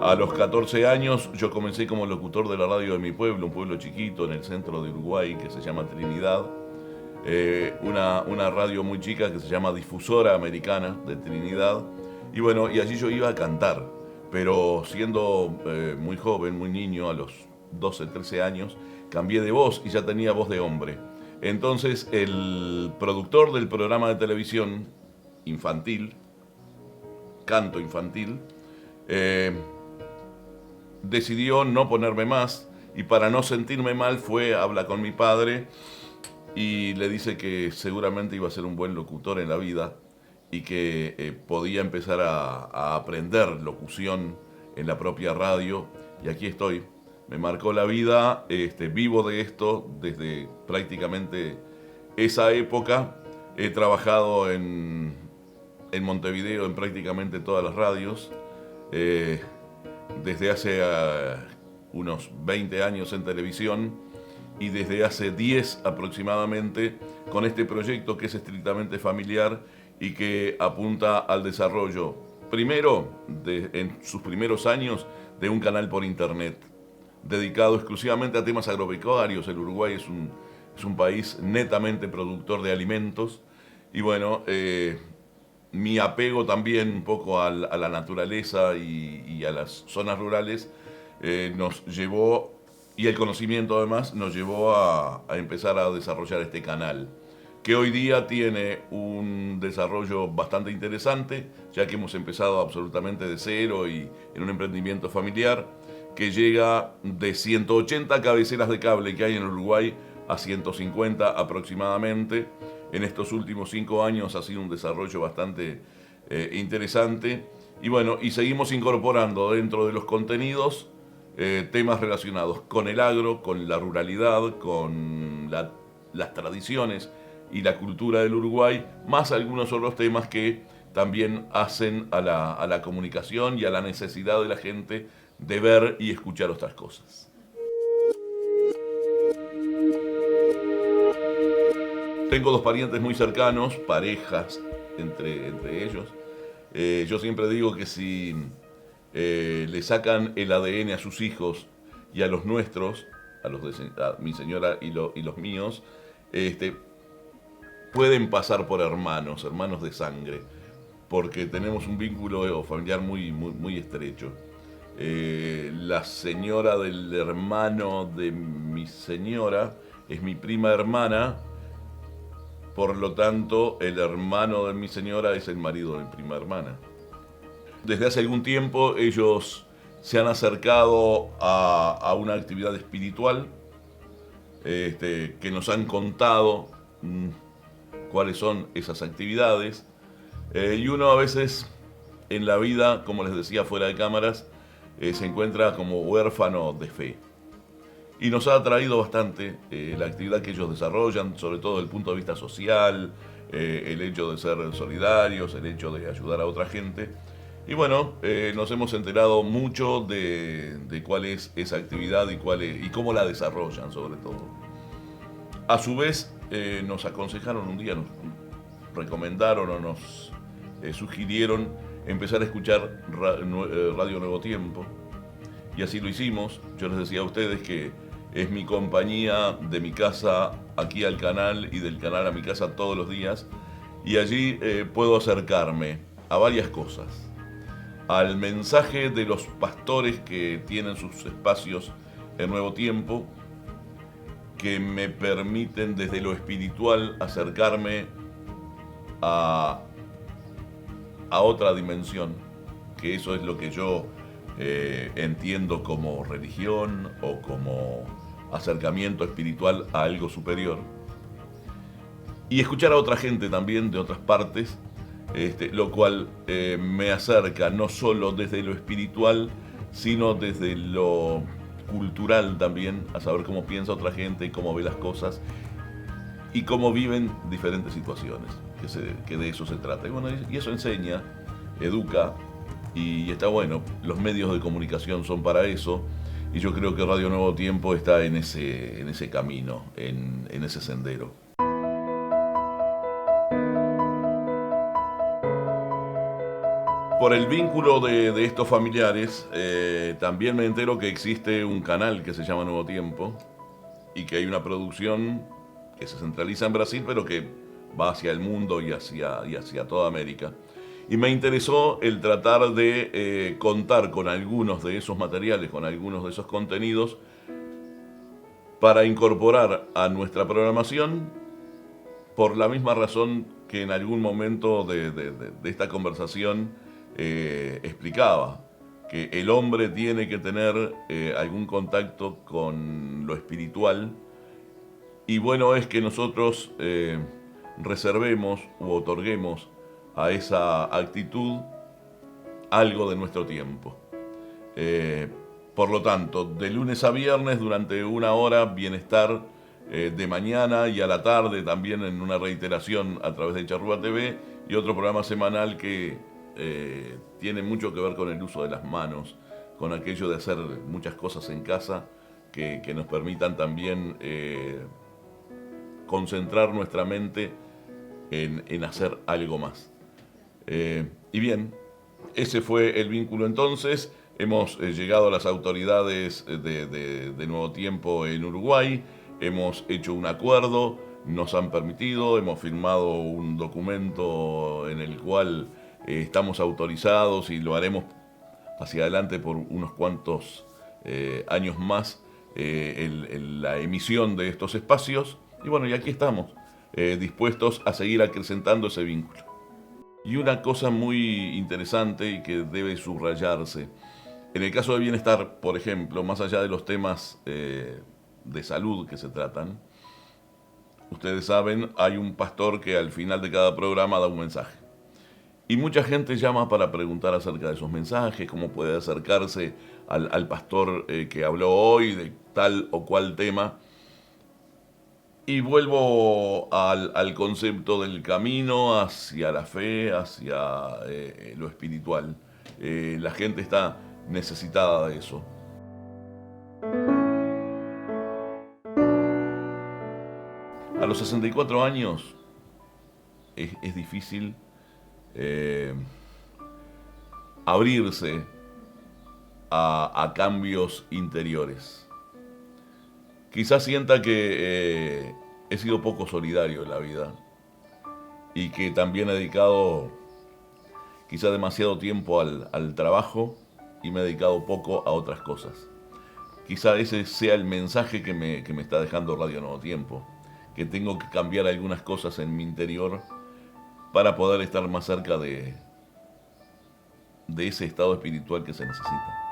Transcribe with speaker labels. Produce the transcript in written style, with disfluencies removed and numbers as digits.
Speaker 1: A los 14 años yo comencé como locutor de la radio de mi pueblo, un pueblo chiquito en el centro de Uruguay que se llama Trinidad. Una radio muy chica que se llama Difusora Americana de Trinidad. Y bueno, y allí yo iba a cantar, pero siendo muy joven, muy niño, a los 12, 13 años, cambié de voz y ya tenía voz de hombre. Entonces el productor del programa de televisión infantil, canto infantil, eh, decidió no ponerme más y para no sentirme mal fue a hablar con mi padre y le dice que seguramente iba a ser un buen locutor en la vida y que podía empezar a aprender locución en la propia radio y aquí estoy. Me marcó la vida, vivo de esto desde prácticamente esa época. He trabajado en Montevideo en prácticamente todas las radios. Eh, Desde hace unos 20 años en televisión y desde hace 10 aproximadamente con este proyecto que es estrictamente familiar y que apunta al desarrollo, primero, en sus primeros años, de un canal por internet, dedicado exclusivamente a temas agropecuarios. El Uruguay es un país netamente productor de alimentos y bueno, mi apego también un poco a la naturaleza y a las zonas rurales nos llevó, y el conocimiento además, nos llevó a empezar a desarrollar este canal, que hoy día tiene un desarrollo bastante interesante, ya que hemos empezado absolutamente de cero y en un emprendimiento familiar, que llega de 180 cabeceras de cable que hay en Uruguay a 150 aproximadamente. En estos últimos 5 años ha sido un desarrollo bastante interesante. Y bueno, y seguimos incorporando dentro de los contenidos temas relacionados con el agro, con la ruralidad, con las tradiciones y la cultura del Uruguay, más algunos otros temas que también hacen a la comunicación y a la necesidad de la gente de ver y escuchar otras cosas. Tengo dos parientes muy cercanos, parejas entre ellos. Yo siempre digo que si le sacan el ADN a sus hijos y a los nuestros, a mi señora y los míos, este, pueden pasar por hermanos, hermanos de sangre, porque tenemos un vínculo familiar muy estrecho. La señora del hermano de mi señora es mi prima hermana, por lo tanto el hermano de mi señora es el marido de mi prima hermana. Desde hace algún tiempo ellos se han acercado a una actividad espiritual, que nos han contado cuáles son esas actividades. Y uno a veces en la vida, como les decía fuera de cámaras, se encuentra como huérfano de fe. Y nos ha atraído bastante la actividad que ellos desarrollan, sobre todo desde el punto de vista social, el hecho de ser solidarios, el hecho de ayudar a otra gente. Y bueno, nos hemos enterado mucho de cuál es esa actividad y cómo la desarrollan sobre todo. A su vez, nos aconsejaron un día, nos recomendaron o nos sugirieron empezar a escuchar Radio Nuevo Tiempo. Y así lo hicimos. Yo les decía a ustedes que es mi compañía de mi casa aquí al canal y del canal a mi casa todos los días. Y allí puedo acercarme a varias cosas. Al mensaje de los pastores que tienen sus espacios en Nuevo Tiempo, que me permiten desde lo espiritual acercarme a, a otra dimensión, que eso es lo que yo entiendo como religión o como acercamiento espiritual a algo superior. Y escuchar a otra gente también de otras partes, lo cual me acerca no solo desde lo espiritual, sino desde lo cultural también, a saber cómo piensa otra gente y cómo ve las cosas y cómo viven diferentes situaciones, que de eso se trata. Y bueno, y eso enseña, educa y está bueno. Los medios de comunicación son para eso y yo creo que Radio Nuevo Tiempo está en ese camino, en ese sendero. Por el vínculo de estos familiares, también me entero que existe un canal que se llama Nuevo Tiempo y que hay una producción que se centraliza en Brasil, pero que va hacia el mundo y hacia toda América. Y me interesó el tratar de contar con algunos de esos materiales, con algunos de esos contenidos, para incorporar a nuestra programación, por la misma razón que en algún momento de esta conversación explicaba, que el hombre tiene que tener algún contacto con lo espiritual, y bueno es que nosotros reservemos u otorguemos a esa actitud algo de nuestro tiempo. Por lo tanto, de lunes a viernes, durante una hora, bienestar de mañana, y a la tarde también en una reiteración a través de Charrúa TV, y otro programa semanal que tiene mucho que ver con el uso de las manos, con aquello de hacer muchas cosas en casa que nos permitan también concentrar nuestra mente en hacer algo más. Y bien, ese fue el vínculo entonces. Hemos llegado a las autoridades de Nuevo Tiempo en Uruguay, hemos hecho un acuerdo, nos han permitido, hemos firmado un documento en el cual estamos autorizados y lo haremos hacia adelante por unos cuantos años más, la emisión de estos espacios. Y bueno, y aquí estamos, dispuestos a seguir acrecentando ese vínculo. Y una cosa muy interesante y que debe subrayarse, en el caso de bienestar, por ejemplo, más allá de los temas de salud que se tratan, ustedes saben, hay un pastor que al final de cada programa da un mensaje. Y mucha gente llama para preguntar acerca de esos mensajes, cómo puede acercarse al pastor que habló hoy de tal o cual tema. Y vuelvo al concepto del camino hacia la fe, hacia lo espiritual. La gente está necesitada de eso. A los 64 años es difícil abrirse a cambios interiores. Quizás sienta que he sido poco solidario en la vida y que también he dedicado quizá demasiado tiempo al trabajo y me he dedicado poco a otras cosas. Quizá ese sea el mensaje que me está dejando Radio Nuevo Tiempo, que tengo que cambiar algunas cosas en mi interior para poder estar más cerca de ese estado espiritual que se necesita.